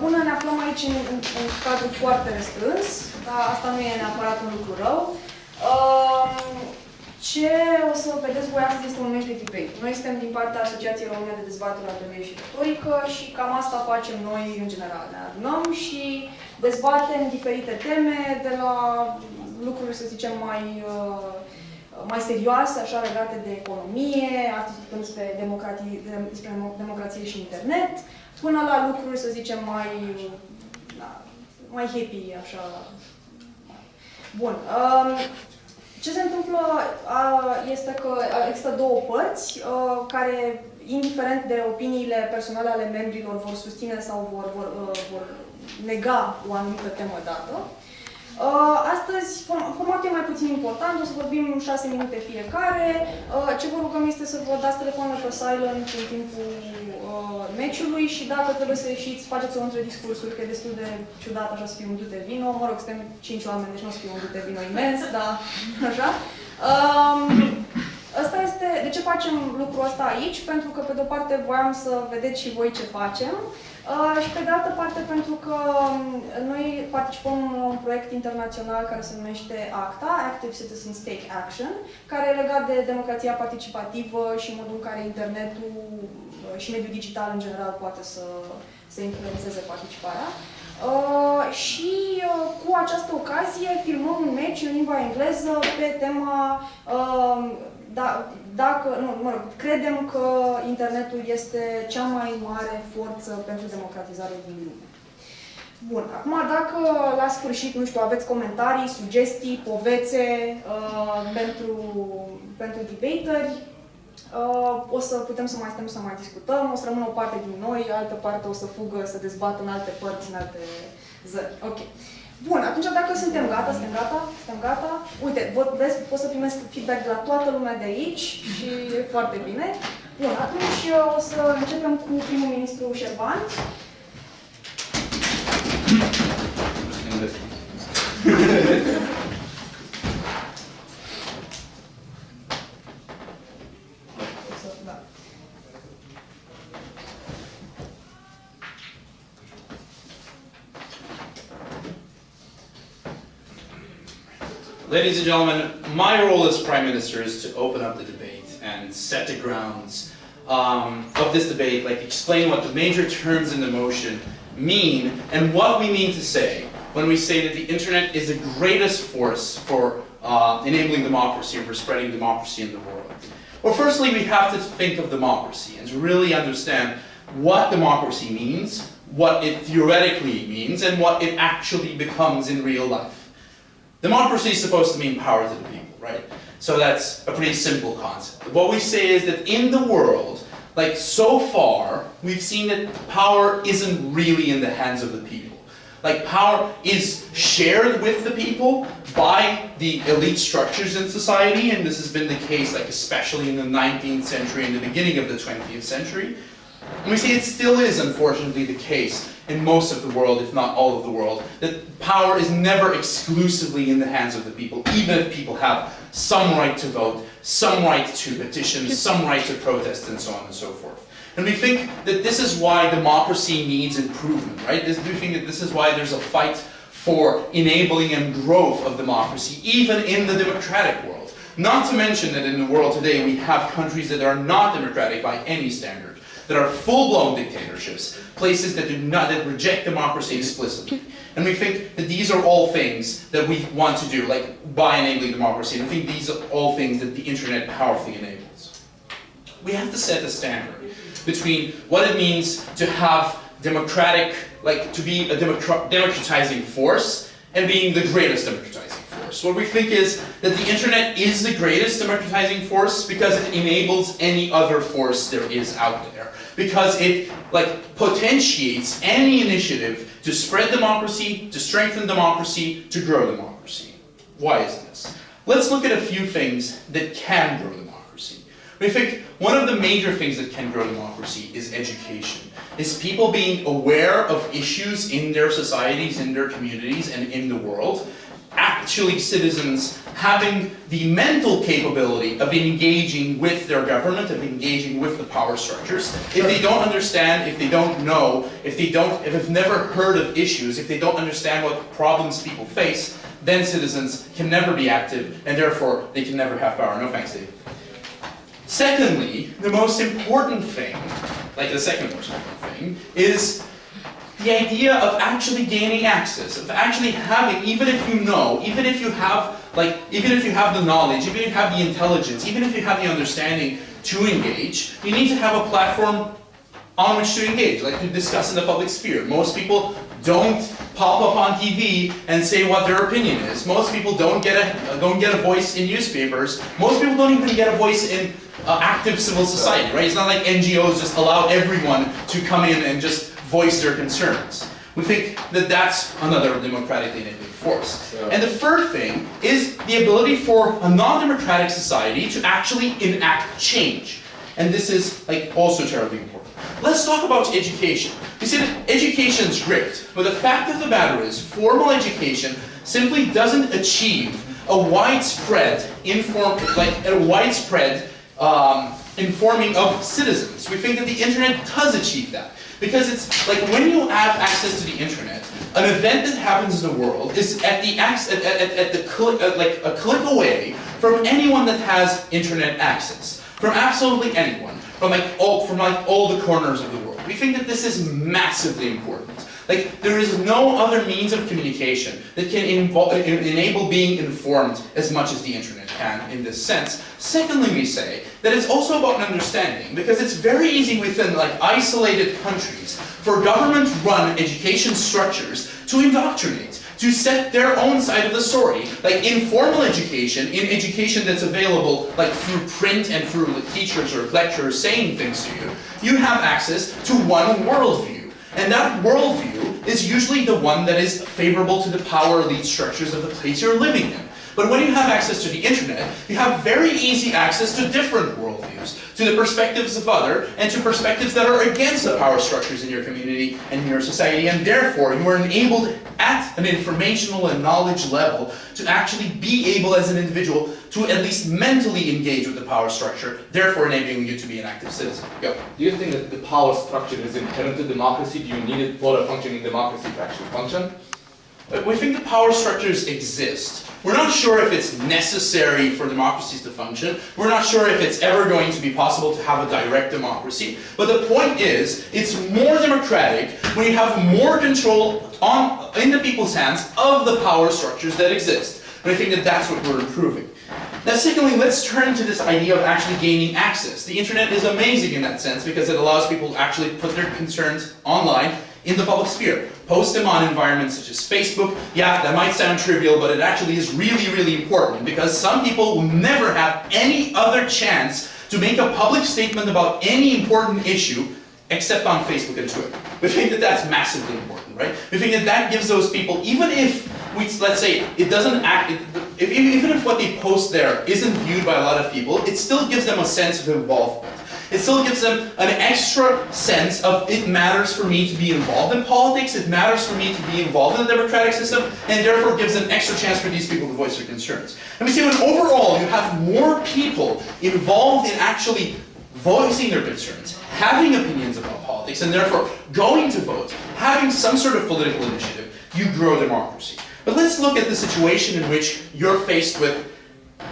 Bună, ne aflăm aici în cadru foarte restrâns, dar asta nu e neapărat un lucru rău. Ce o să vedeți voi astăzi este un meci de debate. Noi suntem din partea Asociației Române de Dezbatere, ARDOR și Retorică și cam asta facem noi în general. Ne adunăm și dezbatem diferite teme, de la lucruri, să zicem, mai serioase, așa, legate de economie, astăzi discutăm despre democrație și internet, până la lucruri, să zicem, mai happy, așa. Bun. Ce se întâmplă este că există două părți care, indiferent de opiniile personale ale membrilor, vor susține sau vor nega o anumită temă dată. Astăzi, formatul e mai puțin important, o să vorbim 6 minute fiecare. Ce vă rugăm este să vă dați telefonul pe silent în timpul meciului și dacă trebuie să ieșiți, faceți-o între discursuri, că e destul de ciudat așa să fie un dute vino. Mă rog, suntem 5 oameni, deci nu o să fie un dute vino imens, dar așa. Asta este, de ce facem lucrul ăsta aici? Pentru că, pe de-o parte, voiam să vedeți și voi ce facem. Și pe de altă parte, pentru că noi participăm la un proiect internațional care se numește ACTA, Active Citizens Take Action, care e legat de democrația participativă și modul în care internetul și mediul digital în general poate să influențeze participarea. Și cu această ocazie filmăm un meci în limba engleză pe tema credem că internetul este cea mai mare forță pentru democratizare din lume. Bun, acum dacă la sfârșit, nu știu, aveți comentarii, sugestii, povețe pentru debateri, o să putem să mai stăm să mai discutăm, o să rămână o parte din noi, altă parte o să fugă, să dezbată în alte părți, în alte zări. Ok. Bun, atunci dacă suntem gata, suntem gata. Uite, vezi, pot să primesc feedback de la toată lumea de aici și e foarte bine. Bun, atunci o să începem cu primul ministru Serban. Ladies and gentlemen, my role as Prime Minister is to open up the debate and set the grounds of this debate, like explain what the major terms in the motion mean and what we mean to say when we say that the internet is the greatest force for enabling democracy and for spreading democracy in the world. Well, firstly, we have to think of democracy and to really understand what democracy means, what it theoretically means, and what it actually becomes in real life. Democracy is supposed to mean power to the people, right? So that's a pretty simple concept. What we say is that in the world, like so far, we've seen that power isn't really in the hands of the people. Like power is shared with the people by the elite structures in society, and this has been the case like especially in the 19th century and the beginning of the 20th century. And we see it still is, unfortunately, the case in most of the world, if not all of the world, that power is never exclusively in the hands of the people, even if people have some right to vote, some right to petition, some right to protest, and so on and so forth. And we think that this is why democracy needs improvement, right? We think that this is why there's a fight for enabling and growth of democracy, even in the democratic world. Not to mention that in the world today we have countries that are not democratic by any standard, that are full-blown dictatorships, places that that reject democracy explicitly. And we think that these are all things that we want to do, like by enabling democracy. And I think these are all things that the internet powerfully enables. We have to set a standard between what it means to have democratic, like to be a democratizing force, and being the greatest democratizing force. What we think is that the internet is the greatest democratizing force because it enables any other force there is out there. Because it potentiates any initiative to spread democracy, to strengthen democracy, to grow democracy. Why is this? Let's look at a few things that can grow democracy. We think one of the major things that can grow democracy is education. It's people being aware of issues in their societies, in their communities, and in the world. Actually citizens having the mental capability of engaging with their government, of engaging with the power structures. If they don't understand, if they don't know, if they've never heard of issues, if they don't understand what problems people face, then citizens can never be active, and therefore they can never have power. No thanks, Dave. Secondly, the most important thing, like the second most important thing, is the idea of actually gaining access, of actually having, even if you know, even if you have the knowledge, even if you have the intelligence, even if you have the understanding to engage, you need to have a platform on which to engage, like to discuss in the public sphere. Most people don't pop up on TV and say what their opinion is. Most people don't get a voice in newspapers. Most people don't even get a voice in active civil society, right? It's not like NGOs just allow everyone to come in and just voice their concerns. We think that that's another democratically enabling force. And the third thing is the ability for a non-democratic society to actually enact change. And this is also terribly important. Let's talk about education. We see that education is great, but the fact of the matter is formal education simply doesn't achieve a widespread informing of citizens. We think that the internet does achieve that. Because it's like when you have access to the internet, an event that happens in the world is at a click away from anyone that has internet access. From absolutely anyone. From all the corners of the world. We think that this is massively important. There is no other means of communication that can enable being informed as much as the internet can in this sense. Secondly, we say that it's also about an understanding, because it's very easy within isolated countries for government-run education structures to indoctrinate, to set their own side of the story. Informal education, in education that's available through print and through teachers or lecturers saying things to you, you have access to one worldview. And that worldview is usually the one that is favorable to the power elite structures of the place you're living in. But when you have access to the internet, you have very easy access to different worldviews, to the perspectives of others, and to perspectives that are against the power structures in your community and in your society, and therefore you are enabled at an informational and knowledge level to actually be able as an individual to at least mentally engage with the power structure, therefore enabling you to be an active citizen. Go. Do you think that the power structure is inherent to democracy? Do you need it for a functioning democracy to actually function? We think the power structures exist. We're not sure if it's necessary for democracies to function. We're not sure if it's ever going to be possible to have a direct democracy. But the point is, it's more democratic when you have more control in the people's hands of the power structures that exist. And I think that that's what we're improving. Now, secondly, let's turn to this idea of actually gaining access. The internet is amazing in that sense because it allows people to actually put their concerns online in the public sphere. Post them on environments such as Facebook. Yeah, that might sound trivial, but it actually is really, really important because some people will never have any other chance to make a public statement about any important issue except on Facebook and Twitter. We think that that's massively important, right? We think that that gives those people, even if, let's say, it doesn't act, even if what they post there isn't viewed by a lot of people, it still gives them a sense of involvement. It still gives them an extra sense of it matters for me to be involved in politics, it matters for me to be involved in the democratic system, and therefore gives an extra chance for these people to voice their concerns. And we see when overall you have more people involved in actually voicing their concerns, having opinions about politics, and therefore going to vote, having some sort of political initiative, you grow democracy. But let's look at the situation in which you're faced with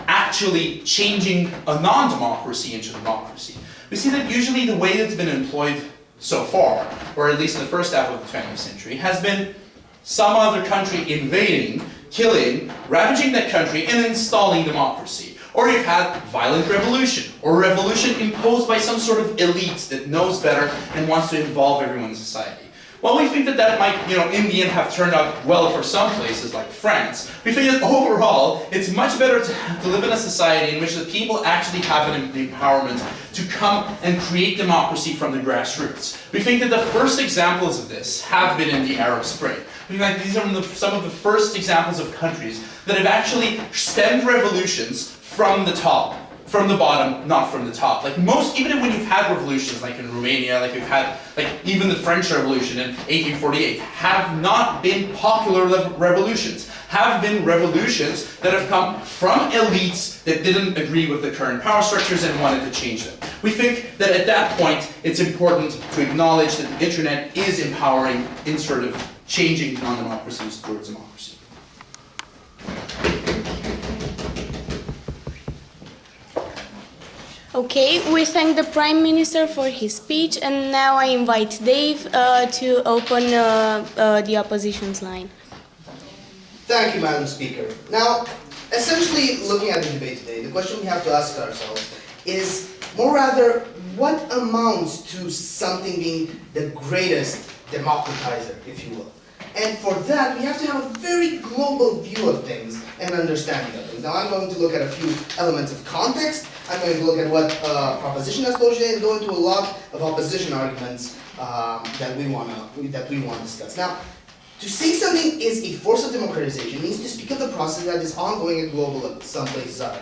actually changing a non-democracy into democracy. We see that usually the way that's been employed so far, or at least in the first half of the 20th century, has been some other country invading, killing, ravaging that country, and installing democracy. Or you've had violent revolution, or revolution imposed by some sort of elite that knows better and wants to involve everyone in society. While we think that that might, in the end have turned out well for some places like France, we think that overall it's much better to live in a society in which the people actually have the empowerment to come and create democracy from the grassroots. We think that the first examples of this have been in the Arab Spring. We think these are some of the first examples of countries that have actually stemmed revolutions from the top, from the bottom, not from the top. Like even when you've had revolutions, like in Romania, like we've had, like even the French Revolution in 1848, have not been popular revolutions, have been revolutions that have come from elites that didn't agree with the current power structures and wanted to change them. We think that at that point, it's important to acknowledge that the internet is empowering in sort of changing non-democracies towards democracy. Okay, we thank the Prime Minister for his speech, and now I invite Dave to open the opposition's line. Thank you, Madam Speaker. Now, essentially, looking at the debate today, the question we have to ask ourselves is, more rather, what amounts to something being the greatest democratizer, if you will? And for that, we have to have a very global view of things and understanding of things. Now, I'm going to look at a few elements of context. I'm going to look at what proposition has posed and go into a lot of opposition arguments that we want to discuss. Now, to say something is a force of democratization means to speak of the process that is ongoing and global. Some places are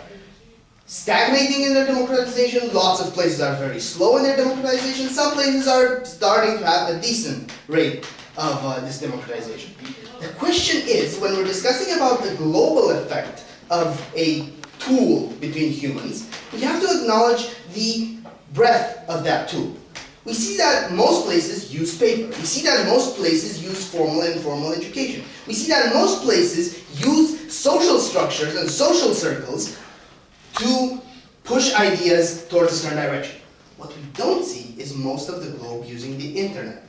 stagnating in their democratization, lots of places are very slow in their democratization, some places are starting to have a decent rate of this democratization. The question is, when we're discussing about the global effect of a tool between humans, we have to acknowledge the breadth of that tool. We see that most places use paper. We see that most places use formal and informal education. We see that most places use social structures and social circles to push ideas towards a certain direction. What we don't see is most of the globe using the internet.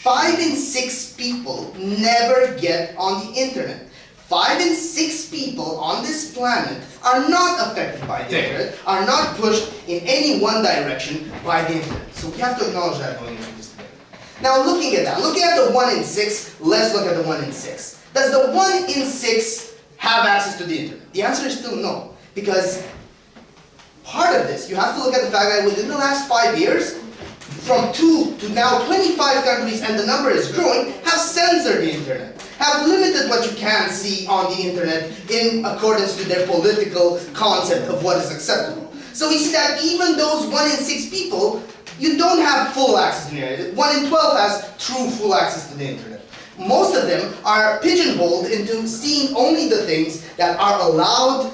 5 in 6 people never get on the internet. 5 in 6 people on this planet are not affected by the internet, are not pushed in any one direction by the internet. So we have to acknowledge that going into this debate. Now looking at that, looking at the 1 in 6, let's look at the 1 in 6. Does the 1 in 6 have access to the internet? The answer is still no, because part of this, you have to look at the fact that within the last 5 years, from 2 to now 25 countries, and the number is growing, have censored the internet, have limited what you can see on the internet in accordance to their political concept of what is acceptable. So we see that even those 1 in 6 people, you don't have full access to the internet. 1 in 12 has true full access to the internet. Most of them are pigeonholed into seeing only the things that are allowed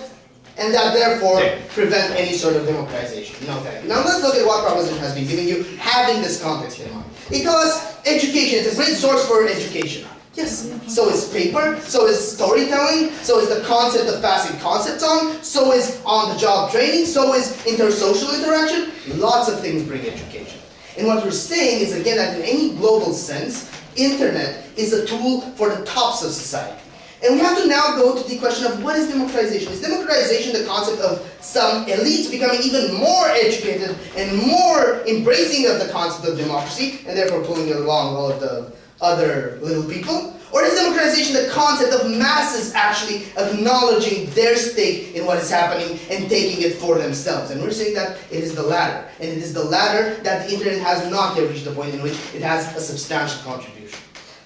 and that therefore prevent any sort of democratization. No thank you. Now let's look at what proposition has been giving you, having this context in mind. It tells us education is a great source for education. Yes, so is paper, so is storytelling, so is the concept of passing concepts on, so is on-the-job training, so is intersocial interaction. Lots of things bring education. And what we're saying is, again, that in any global sense, internet is a tool for the tops of society. And we have to now go to the question of what is democratization? Is democratization the concept of some elites becoming even more educated and more embracing of the concept of democracy, and therefore pulling along all of the other little people? Or is democratization the concept of masses actually acknowledging their stake in what is happening and taking it for themselves? And we're saying that it is the latter. And it is the latter that the internet has not yet reached the point in which it has a substantial contribution.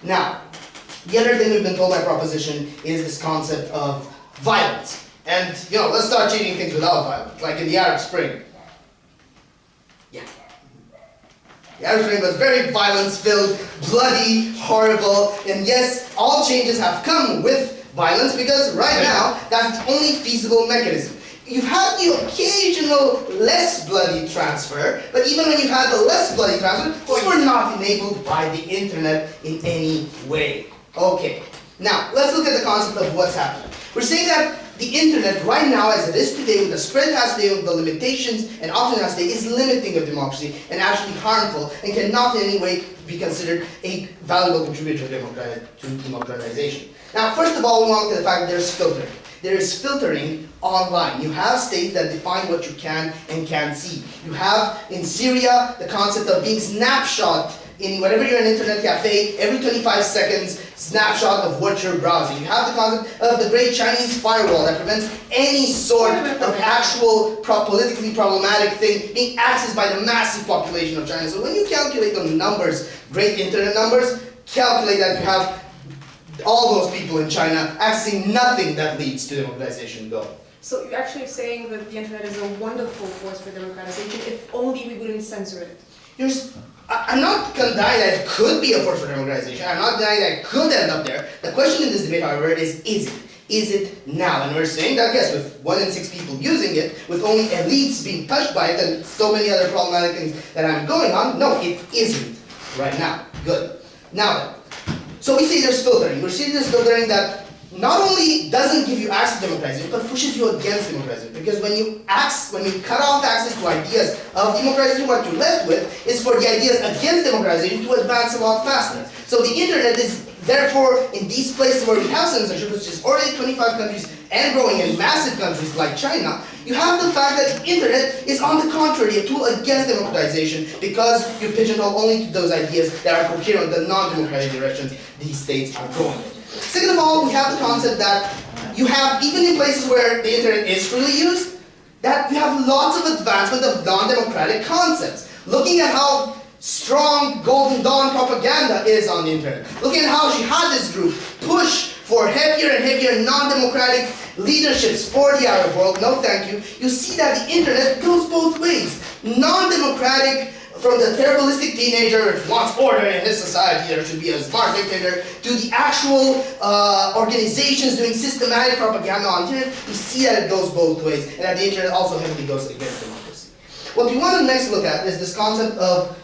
Now, the other thing we've been told by proposition is this concept of violence. And, let's start changing things without violence, like in the Arab Spring. Yeah. The Arab Spring was very violence-filled, bloody, horrible, and yes, all changes have come with violence because right now, that's the only feasible mechanism. You've had the occasional less bloody transfer, but even when you've had the less bloody transfer, those were not enabled by the internet in any way. Okay, now let's look at the concept of what's happening. We're saying that the internet right now, as it is today, with the spread it has today, with the limitations and options it has today, is limiting of democracy and actually harmful and cannot in any way be considered a valuable contributor to democratization. Now, first of all, we want to look at the fact that there's filtering. There is filtering online. You have states that define what you can and can't see. You have in Syria the concept of being snapshot in whenever you're in an internet cafe, every 25 seconds, snapshot of what you're browsing. You have the concept of the great Chinese firewall that prevents any sort of actual politically problematic thing being accessed by the massive population of China. So when you calculate the numbers, great internet numbers, calculate that you have all those people in China accessing nothing that leads to democratization, though. So you're actually saying that the internet is a wonderful force for democratization if only we wouldn't censor it. I'm not denying that it could be a force for democratization. I'm not denying that it could end up there. The question in this debate, however, is it? Is it now? And we're saying that, yes, with 1 in 6 people using it, with only elites being touched by it, and so many other problematic things that I'm going on, no, it isn't right now. Good. Now then, so we say there's filtering. We're saying there's filtering that not only doesn't give you access to democratization, but pushes you against democratization. Because when you cut off access to ideas of democratization, what you're left with is for the ideas against democratization to advance a lot faster. So the internet is therefore in these places where we have censorship, which is already 25 countries and growing in massive countries like China, you have the fact that the internet is on the contrary a tool against democratization because you pigeonhole only to those ideas that are coherent with the non-democratic directions these states are going in. Second of all, we have the concept that you have, even in places where the internet is freely used, that you have lots of advancement of non-democratic concepts. Looking at how strong Golden Dawn propaganda is on the internet. Looking at how jihadist groups push for heavier and heavier non-democratic leaderships for the Arab world. No thank you. You see that the internet goes both ways. Non-democratic from the terribilistic teenager who wants order in his society, there should be a smart dictator, to the actual organizations doing systematic propaganda on the internet, you see that it goes both ways, and that the internet also heavily goes against democracy. What we want to next look at is this concept of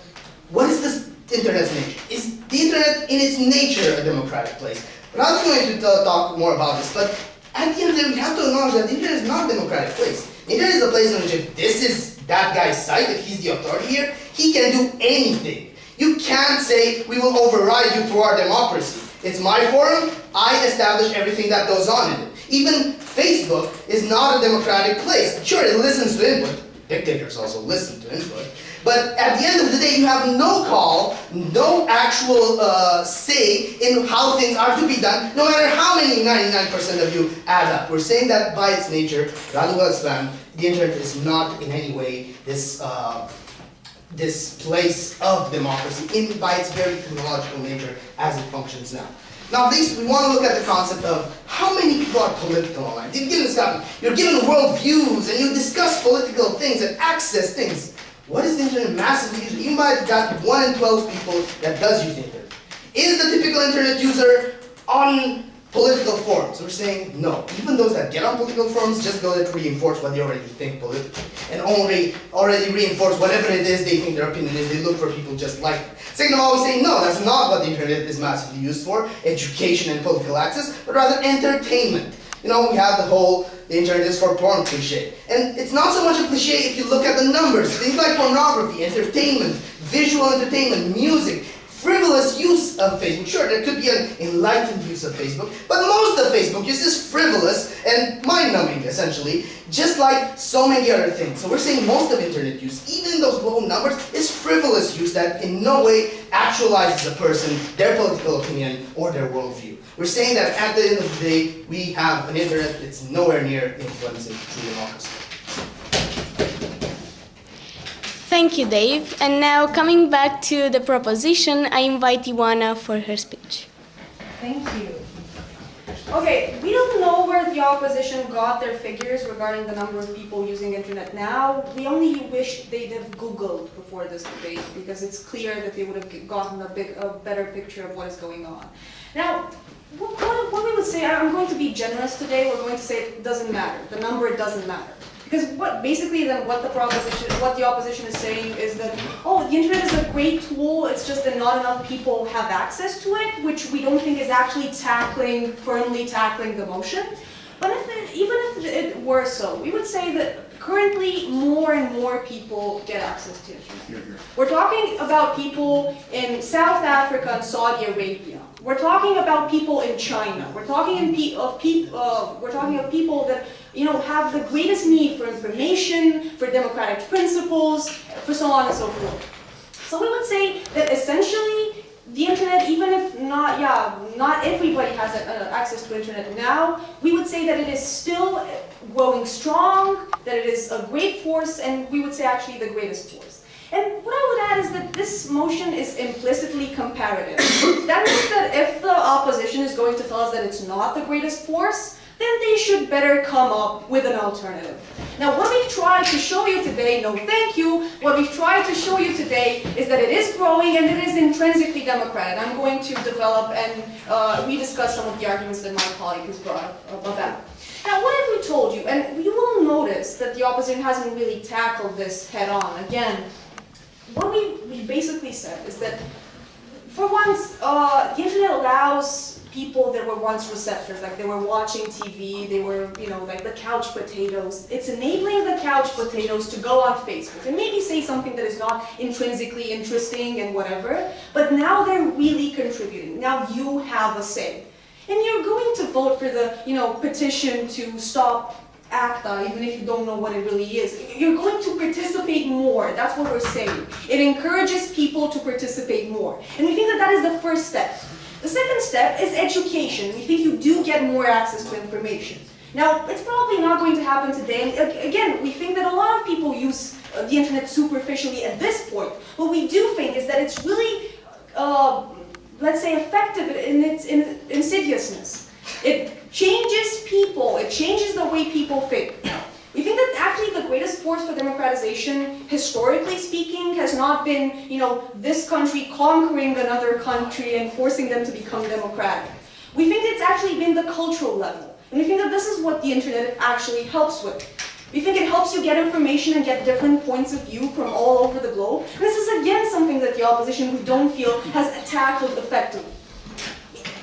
what is this internet's nature? Is the internet in its nature a democratic place? But I was going to talk more about this, but at the end of the day, we have to acknowledge that the internet is not a democratic place. The internet is a place in which if this is that guy's site, if he's the authority here, he can do anything. You can't say, we will override you through our democracy. It's my forum, I establish everything that goes on in it. Even Facebook is not a democratic place. Sure, it listens to input. Dictators also listen to input. But at the end of the day, you have no call, no actual say in how things are to be done, no matter how many 99% of you add up. We're saying that by its nature, Radu will expand, the internet is not in any way this place of democracy by its very technological nature as it functions now. Now, we want to look at the concept of how many people are political online. You're given worldviews and you discuss political things and access things. What is the internet massively used? You might have got 1 in 12 people that does use the internet. Is the typical internet user on political forums? We're saying no. Even those that get on political forums just go there to reinforce what they already think politically. And already reinforce whatever it is they think their opinion is. They look for people just like them. Second of all, we say no, that's not what the internet is massively used for, education and political access, but rather entertainment. You know, we have the internet is for porn cliche. And it's not so much a cliche if you look at the numbers. Things like pornography, entertainment, visual entertainment, music, frivolous use of Facebook. Sure, there could be an enlightened use of Facebook, but most of Facebook use is frivolous and mind-numbing, essentially, just like so many other things. So we're saying most of internet use, even in those low numbers, is frivolous use that in no way actualizes a person, their political opinion, or their worldview. We're saying that at the end of the day, we have an internet that's nowhere near influencing true democracy. Thank you, Dave. And now, coming back to the proposition, I invite Ioana for her speech. Thank you. Okay, we don't know where the opposition got their figures regarding the number of people using internet now. We only wish they'd have Googled before this debate, because it's clear that they would have gotten a better picture of what is going on. Now, what we would say, I'm going to be generous today, we're going to say it doesn't matter. The number doesn't matter. Because what the opposition is saying is that, oh, the internet is a great tool, it's just that not enough people have access to it, which we don't think is actually firmly tackling the motion. But even if it were so, we would say that currently more and more people get access to internet. We're talking about people in South Africa and Saudi Arabia. We're talking about people in China. We're talking of people that have the greatest need for information, for democratic principles, for so on and so forth. So we would say that essentially the internet, even if not everybody has access to internet now, we would say that it is still growing strong, that it is a great force, and we would say actually the greatest force. And what I would add is that this motion is implicitly comparative. That means that if the opposition is going to tell us that it's not the greatest force, then they should better come up with an alternative. Now, what we've tried to show you today, no thank you, what we've tried to show you today is that it is growing and it is intrinsically democratic. I'm going to develop and rediscuss some of the arguments that my colleague has brought up about that. Now, what have we told you? And you will notice that the opposition hasn't really tackled this head on. Again, what we basically said is that, for once, the internet allows people that were once receptors, like they were watching TV, they were, you know, like the couch potatoes. It's enabling the couch potatoes to go on Facebook and maybe say something that is not intrinsically interesting and whatever, but now they're really contributing. Now you have a say. And you're going to vote for the, you know, petition to stop ACTA, even if you don't know what it really is. You're going to participate more. That's what we're saying. It encourages people to participate more. And we think that that is the first step. The second step is education. We think you do get more access to information. Now, it's probably not going to happen today. And again, we think that a lot of people use the internet superficially at this point. What we do think is that it's really, let's say, effective in its insidiousness. It changes people. It changes the way people think. We think that actually the greatest force for democratization, historically speaking, has not been, you know, this country conquering another country and forcing them to become democratic. We think it's actually been the cultural level. And we think that this is what the internet actually helps with. We think it helps you get information and get different points of view from all over the globe. And this is again something that the opposition, we don't feel, has tackled effectively.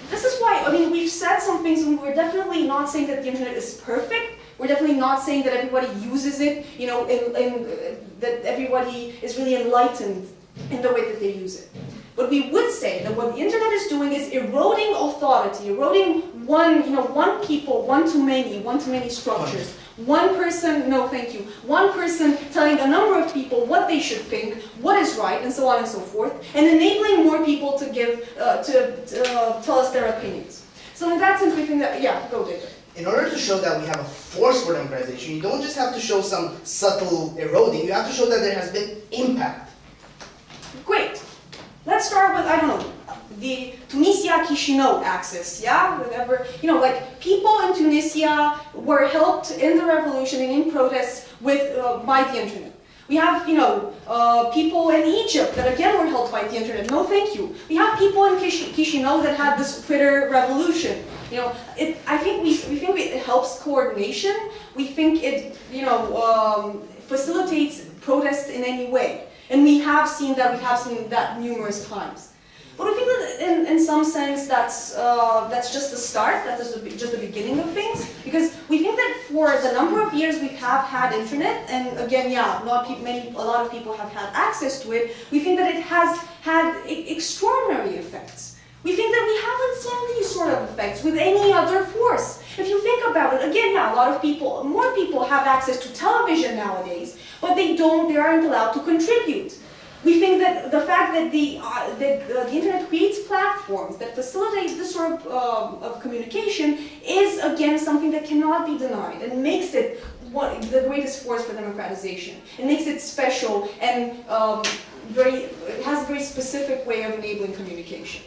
This is why, I mean, we've said some things, and we're definitely not saying that the internet is perfect. We're definitely not saying that everybody uses it, you know, that everybody is really enlightened in the way that they use it. But we would say that what the internet is doing is eroding authority, eroding one people, one too many structures. One person, no thank you, one person telling a number of people what they should think, what is right, and so on and so forth, and enabling more people to give, tell us their opinions. So in that sense, we think that, yeah, go David. In order to show that we have a force for democratization, you don't just have to show some subtle eroding, you have to show that there has been impact. Great. Let's start with, I don't know, the Tunisia-Chisinau axis, yeah? Whatever, you know, like people in Tunisia were helped in the revolution and in protests with, by the internet. We have, you know, people in Egypt that again were helped by the internet. No, thank you. We have people in Chisinau that had this Twitter revolution. You know, I think we think it helps coordination. We think it, you know, facilitates protests in any way, and we have seen that numerous times. But we think that in some sense that's just the start, that's just the beginning of things, because we think that for the number of years we have had internet, and again, yeah, a lot of people have had access to it, we think that it has had extraordinary effects. We think that we haven't seen these sort of effects with any other force. If you think about it, again, yeah, more people have access to television nowadays, but they aren't allowed to contribute. We think that the fact that the internet creates platforms that facilitate this sort of communication is, again, something that cannot be denied and makes it the greatest force for democratization. It makes it special and it has a very specific way of enabling communication.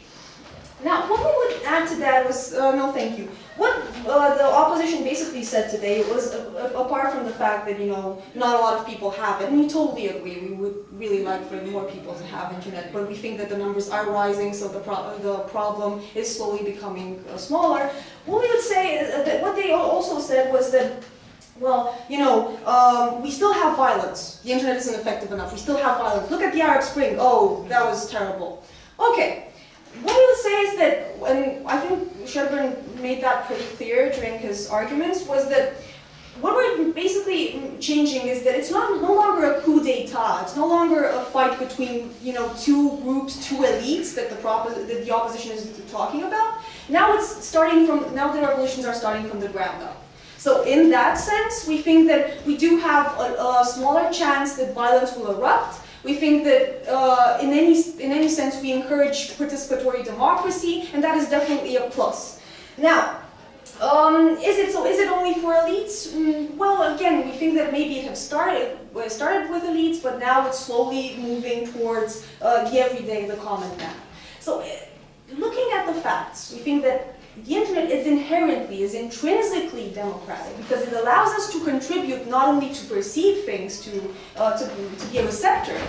Now, what we would add to that was, no thank you. What the opposition basically said today was, apart from the fact that, you know, not a lot of people have it, and we totally agree, we would really like for more people to have internet, but we think that the numbers are rising, so the problem is slowly becoming smaller. What we would say, that what they also said was that, well, you know, we still have violence. The internet isn't effective enough. We still have violence. Look at the Arab Spring. Oh, that was terrible. Okay. What we would say is that, and I think Serban made that pretty clear during his arguments, was that what we're basically changing is that it's no longer a coup d'etat. It's no longer a fight between, you know, two groups, two elites that the opposition is talking about. Now the revolutions are starting from the ground up. So in that sense, we think that we do have a smaller chance that violence will erupt. We think that in any sense we encourage participatory democracy, and that is definitely a plus. Now, is it only for elites? Well, again, we think that maybe it started with elites, but now it's slowly moving towards the everyday, the common man. So, looking at the facts, we think that the internet is intrinsically democratic because it allows us to contribute not only to perceive things, to be a receptor,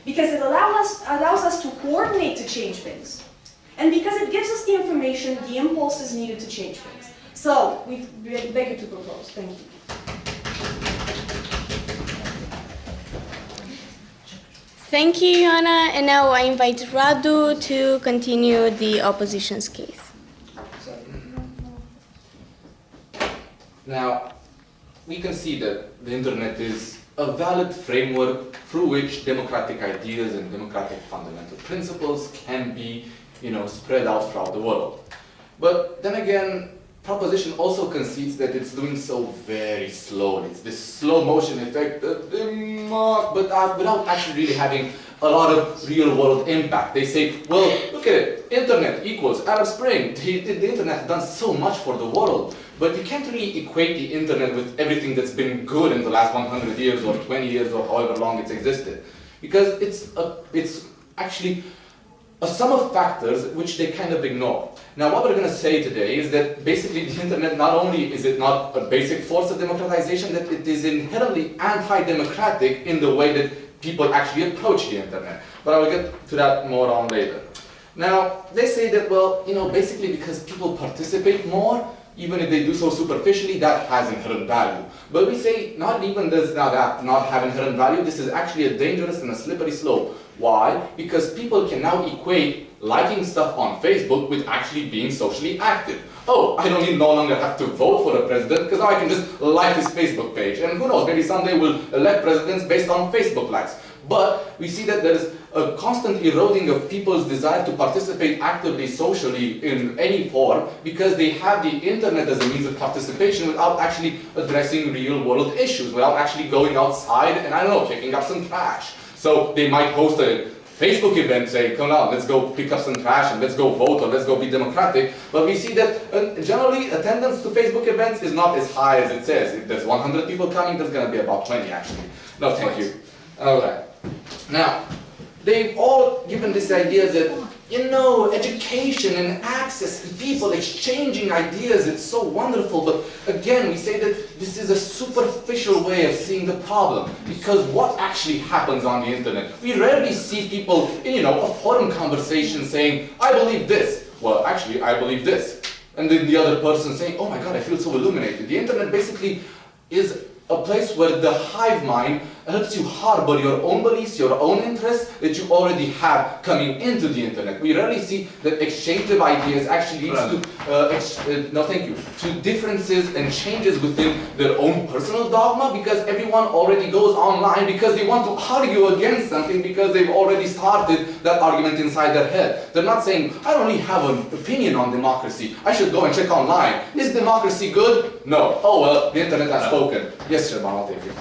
because it allows us to coordinate to change things. And because it gives us the information, the impulses needed to change things. So, we beg you to propose. Thank you. Thank you, Ioana. And now I invite Radu to continue the opposition's case. Now, we can see that the internet is a valid framework through which democratic ideas and democratic fundamental principles can be, spread out throughout the world. But then again, proposition also concedes that it's doing so very slowly. It's this slow motion effect that without actually really having a lot of real world impact. They say, well, look at it, internet equals Arab Spring. The internet has done so much for the world. But you can't really equate the internet with everything that's been good in the last 100 years or 20 years or however long it's existed. Because it's actually a sum of factors which they kind of ignore. Now what we're going to say today is that basically the internet, not only is it not a basic force of democratization, that it is inherently anti-democratic in the way that people actually approach the internet. But I will get to that more on later. Now, they say that, well, basically because people participate more, even if they do so superficially, that has inherent value. But we say, not even does that not have inherent value, this is actually a dangerous and a slippery slope. Why? Because people can now equate liking stuff on Facebook with actually being socially active. Oh, I don't even no longer have to vote for a president because now I can just like his Facebook page. And who knows, maybe someday we'll elect presidents based on Facebook likes. But we see that there's a constant eroding of people's desire to participate actively socially in any form because they have the internet as a means of participation without actually addressing real world issues, without actually going outside and, I don't know, picking up some trash. So they might host a Facebook event, say, come on, let's go pick up some trash and let's go vote or let's go be democratic. But we see that generally attendance to Facebook events is not as high as it says. If there's 100 people coming, there's going to be about 20 actually. No, thank you. All right. Now, they've all given this idea that, education and access to people exchanging ideas, it's so wonderful. But again, we say that this is a superficial way of seeing the problem. Because what actually happens on the internet? We rarely see people in, a forum conversation saying, I believe this. Well, actually, I believe this. And then the other person saying, oh my God, I feel so illuminated. The internet basically is a place where the hive mind helps you harbor your own beliefs, your own interests that you already have coming into the internet. We rarely see that exchange of ideas actually leads to differences and changes within their own personal dogma because everyone already goes online because they want to argue against something because they've already started that argument inside their head. They're not saying, I don't really have an opinion on democracy. I should go and check online. Is democracy good? No. Oh well, the internet has spoken. Yes, Serban, I'll take it.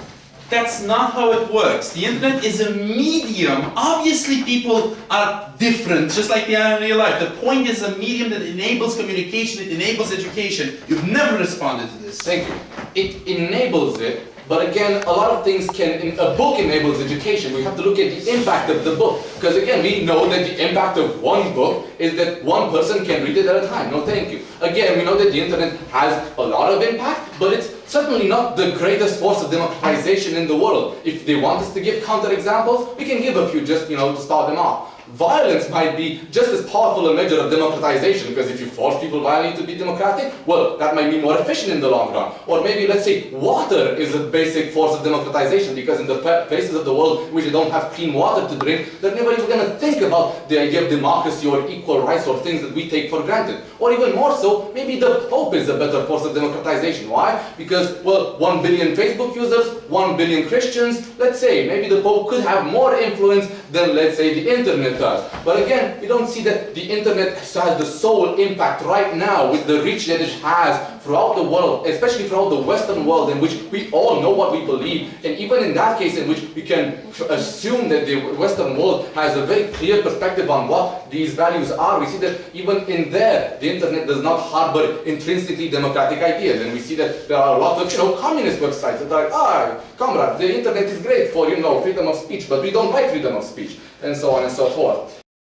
That's not how it works. The internet is a medium. Obviously people are different, just like they are in real life. The point is a medium that enables communication, it enables education. You've never responded to this. Thank you. It enables it, but again, a lot of things a book enables education. We have to look at the impact of the book. Because again, we know that the impact of one book is that one person can read it at a time. No, thank you. Again, we know that the internet has a lot of impact, but it's certainly not the greatest force of democratization in the world. If they want us to give counterexamples, we can give a few just, to start them off. Violence might be just as powerful a measure of democratization because if you force people violently to be democratic, well, that might be more efficient in the long run. Or maybe, let's say, water is a basic force of democratization because in the places of the world in which they don't have clean water to drink, they're never even going to think about the idea of democracy or equal rights or things that we take for granted. Or even more so, maybe the Pope is a better force of democratization. Why? Because, well, 1 billion Facebook users, 1 billion Christians, let's say, maybe the Pope could have more influence than, let's say, the internet does. But again, we don't see that the internet has the sole impact right now with the reach that it has throughout the world, especially throughout the Western world in which we all know what we believe. And even in that case in which we can assume that the Western world has a very clear perspective on what these values are, we see that even in there, the internet does not harbor intrinsically democratic ideas. And we see that there are a lot of, communist websites that are like, comrade, the internet is great for, freedom of speech, but we don't like freedom of speech, and so on and so forth.